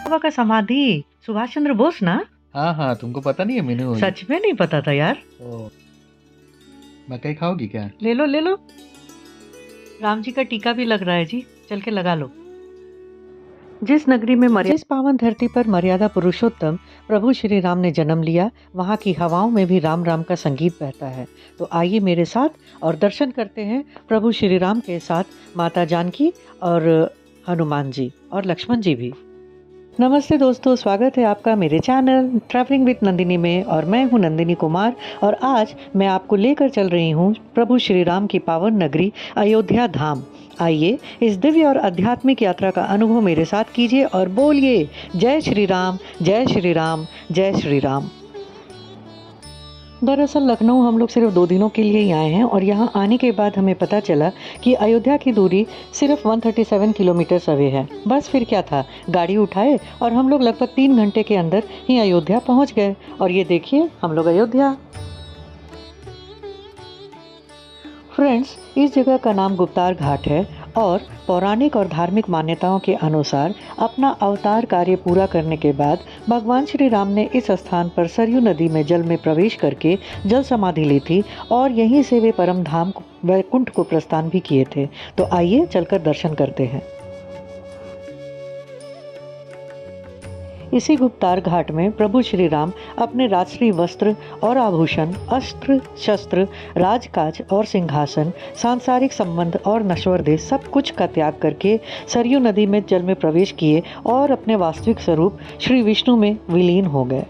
बाबा का समाधि सुभाष चंद्र बोस ना? हाँ हाँ, तुमको पता नहीं है मीनू? सच में नहीं पता था यार। ओ, मकई खाओगी क्या? ले लो ले लो। राम जी का टीका भी लग रहा है जी, चल के लगा लो। जिस नगरी में जिस पावन धरती पर मर्यादा पुरुषोत्तम प्रभु श्री राम ने जन्म लिया, वहाँ की हवाओं में भी राम राम का संगीत बहता है। तो आइए मेरे साथ और दर्शन करते हैं प्रभु श्री राम के साथ माता जानकी और हनुमान जी और लक्ष्मण जी भी। नमस्ते दोस्तों, स्वागत है आपका मेरे चैनल ट्रैवलिंग विद नंदिनी में और मैं हूं नंदिनी कुमार। और आज मैं आपको लेकर चल रही हूं प्रभु श्री राम की पावन नगरी अयोध्या धाम। आइए इस दिव्य और आध्यात्मिक यात्रा का अनुभव मेरे साथ कीजिए और बोलिए जय श्री राम, जय श्री राम, जय श्री राम। दरअसल लखनऊ हम लोग सिर्फ 2 दिनों के लिए ही आए हैं और यहाँ आने के बाद हमें पता चला कि अयोध्या की दूरी सिर्फ 137 किलोमीटर अवे है। बस फिर क्या था, गाड़ी उठाए और हम लोग लगभग 3 घंटे के अंदर ही अयोध्या पहुँच गए। और ये देखिए हम लोग अयोध्या। फ्रेंड्स, इस जगह का नाम गुप्तार घाट है और पौराणिक और धार्मिक मान्यताओं के अनुसार अपना अवतार कार्य पूरा करने के बाद भगवान श्री राम ने इस स्थान पर सरयू नदी में जल में प्रवेश करके जल समाधि ली थी और यहीं से वे परम धाम वैकुंठ को प्रस्थान भी किए थे। तो आइए चलकर दर्शन करते हैं। इसी गुप्तार घाट में प्रभु श्री राम अपने राजश्री वस्त्र और आभूषण, अस्त्र शस्त्र, राजकाज और सिंहासन, सांसारिक संबंध और नश्वर देह सब कुछ का त्याग करके सरयू नदी में जल में प्रवेश किए और अपने वास्तविक स्वरूप श्री विष्णु में विलीन हो गए।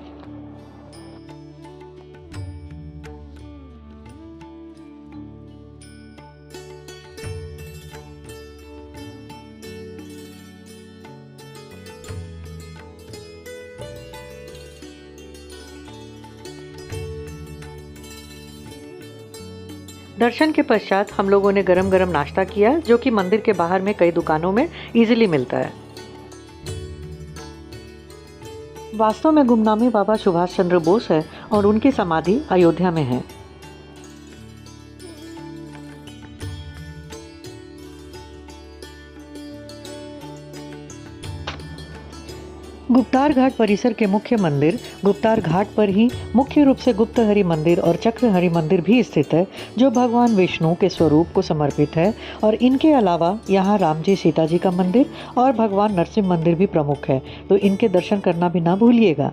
दर्शन के पश्चात हम लोगों ने गरम गरम नाश्ता किया, जो कि मंदिर के बाहर में कई दुकानों में इजीली मिलता है। वास्तव में गुमनामी बाबा सुभाष चंद्र बोस है और उनकी समाधि अयोध्या में है। गुप्तार घाट परिसर के मुख्य मंदिर गुप्तार घाट पर ही मुख्य रूप से गुप्त हरि मंदिर और चक्र हरि मंदिर भी स्थित है, जो भगवान विष्णु के स्वरूप को समर्पित है। और इनके अलावा यहाँ राम जी सीता जी का मंदिर और भगवान नरसिंह मंदिर भी प्रमुख है, तो इनके दर्शन करना भी ना भूलिएगा।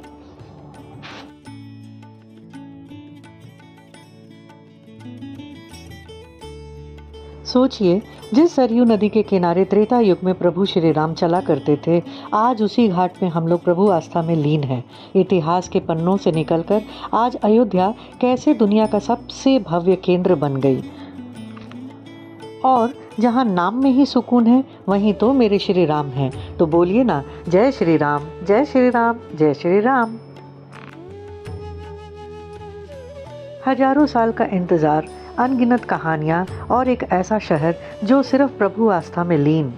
सोचिए, जिस सरयू नदी के किनारे त्रेता युग में प्रभु श्री राम चला करते थे, आज उसी घाट में हम लोग प्रभु आस्था में लीन हैं। इतिहास के पन्नों से निकलकर आज अयोध्या कैसे दुनिया का सबसे भव्य केंद्र बन गई। और जहाँ नाम में ही सुकून है, वहीं तो मेरे श्री राम हैं। तो बोलिए ना जय श्री राम, जय श्री राम, जय श्री राम। हजारों साल का इंतजार, अनगिनत कहानियाँ और एक ऐसा शहर जो सिर्फ प्रभु आस्था में लीन,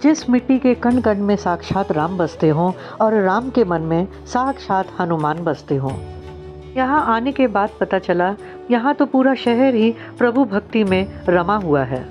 जिस मिट्टी के कण कण में साक्षात राम बसते हों और राम के मन में साक्षात हनुमान बसते हों। यहाँ आने के बाद पता चला, यहाँ तो पूरा शहर ही प्रभु भक्ति में रमा हुआ है।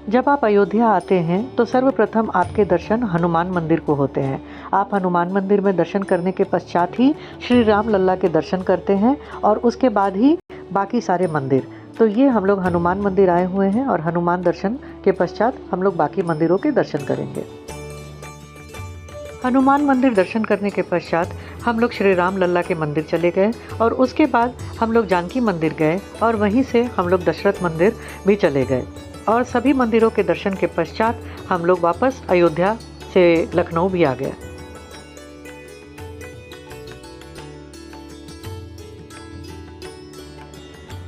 जब आप अयोध्या आते हैं तो सर्वप्रथम आपके दर्शन हनुमान मंदिर को होते हैं। आप हनुमान मंदिर में दर्शन करने के पश्चात ही श्री राम लल्ला के दर्शन करते हैं और उसके बाद ही बाकी सारे मंदिर। तो ये हम लोग हनुमान मंदिर आए हुए हैं और हनुमान दर्शन के पश्चात हम लोग बाकी मंदिरों के दर्शन करेंगे। हनुमान मंदिर दर्शन करने के पश्चात हम लोग श्री राम लल्ला के मंदिर चले गए और उसके बाद हम लोग जानकी मंदिर गए और वहीं से हम लोग दशरथ मंदिर भी चले गए। और सभी मंदिरों के दर्शन के पश्चात हम लोग वापस अयोध्या से लखनऊ भी आ गए।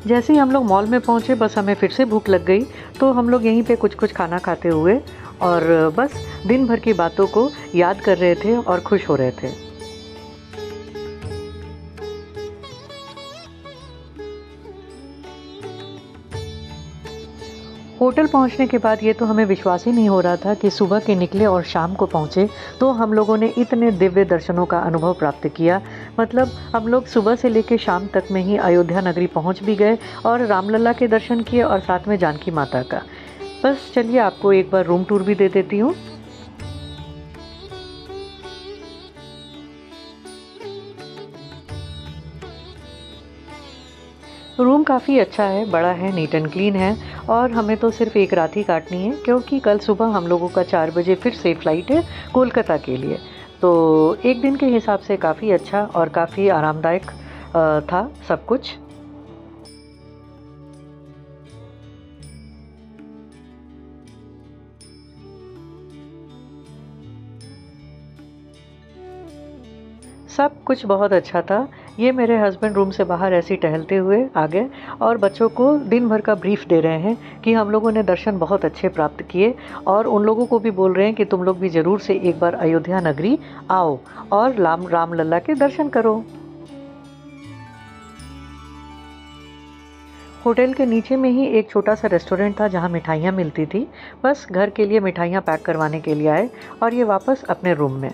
जैसे ही हम लोग मॉल में पहुंचे, बस हमें फिर से भूख लग गई, तो हम लोग यहीं पे कुछ खाना खाते हुए और बस दिन भर की बातों को याद कर रहे थे और खुश हो रहे थे। होटल पहुंचने के बाद ये तो हमें विश्वास ही नहीं हो रहा था कि सुबह के निकले और शाम को पहुंचे तो हम लोगों ने इतने दिव्य दर्शनों का अनुभव प्राप्त किया। मतलब हम लोग सुबह से लेकर शाम तक में ही अयोध्या नगरी पहुंच भी गए और रामलला के दर्शन किए और साथ में जानकी माता का। बस चलिए आपको एक बार रूम टूर भी दे देती हूँ। रूम काफ़ी अच्छा है, बड़ा है, नीट एंड क्लीन है और हमें तो सिर्फ़ एक रात ही काटनी है क्योंकि कल सुबह हम लोगों का 4 बजे फिर से फ़्लाइट है कोलकाता के लिए। तो एक दिन के हिसाब से काफ़ी अच्छा और काफ़ी आरामदायक था सब कुछ। सब कुछ बहुत अच्छा था। ये मेरे हस्बैंड रूम से बाहर ऐसे ही टहलते हुए आ गए और बच्चों को दिन भर का ब्रीफ दे रहे हैं कि हम लोगों ने दर्शन बहुत अच्छे प्राप्त किए और उन लोगों को भी बोल रहे हैं कि तुम लोग भी ज़रूर से एक बार अयोध्या नगरी आओ और रामलला के दर्शन करो। होटल के नीचे में ही एक छोटा-सा रेस्टोरेंट था जहाँ मिठाइयाँ मिलती थी। बस घर के लिए मिठाइयाँ पैक करवाने के लिए आए और ये वापस अपने रूम में।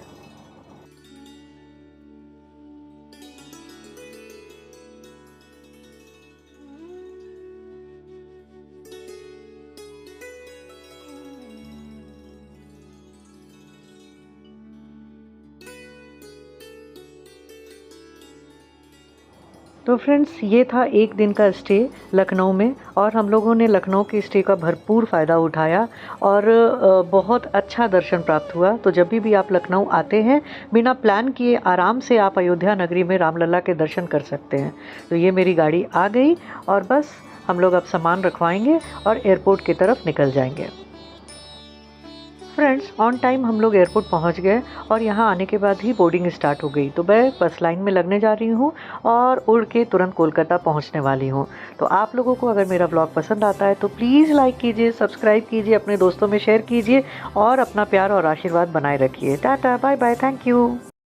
तो फ्रेंड्स ये था एक दिन का स्टे लखनऊ में और हम लोगों ने लखनऊ के स्टे का भरपूर फ़ायदा उठाया और बहुत अच्छा दर्शन प्राप्त हुआ। तो जब भी आप लखनऊ आते हैं बिना प्लान किए आराम से आप अयोध्या नगरी में रामलला के दर्शन कर सकते हैं। तो ये मेरी गाड़ी आ गई और बस हम लोग अब सामान रखवाएंगे और एयरपोर्ट की तरफ निकल जाएंगे। फ्रेंड्स ऑन टाइम हम लोग एयरपोर्ट पहुंच गए और यहाँ आने के बाद ही बोर्डिंग स्टार्ट हो गई। तो मैं बस लाइन में लगने जा रही हूँ और उड़ के तुरंत कोलकाता पहुँचने वाली हूँ। तो आप लोगों को अगर मेरा ब्लॉग पसंद आता है तो प्लीज़ लाइक कीजिए, सब्सक्राइब कीजिए, अपने दोस्तों में शेयर कीजिए और अपना प्यार और आशीर्वाद बनाए रखिए। Tata, bye bye, thank you.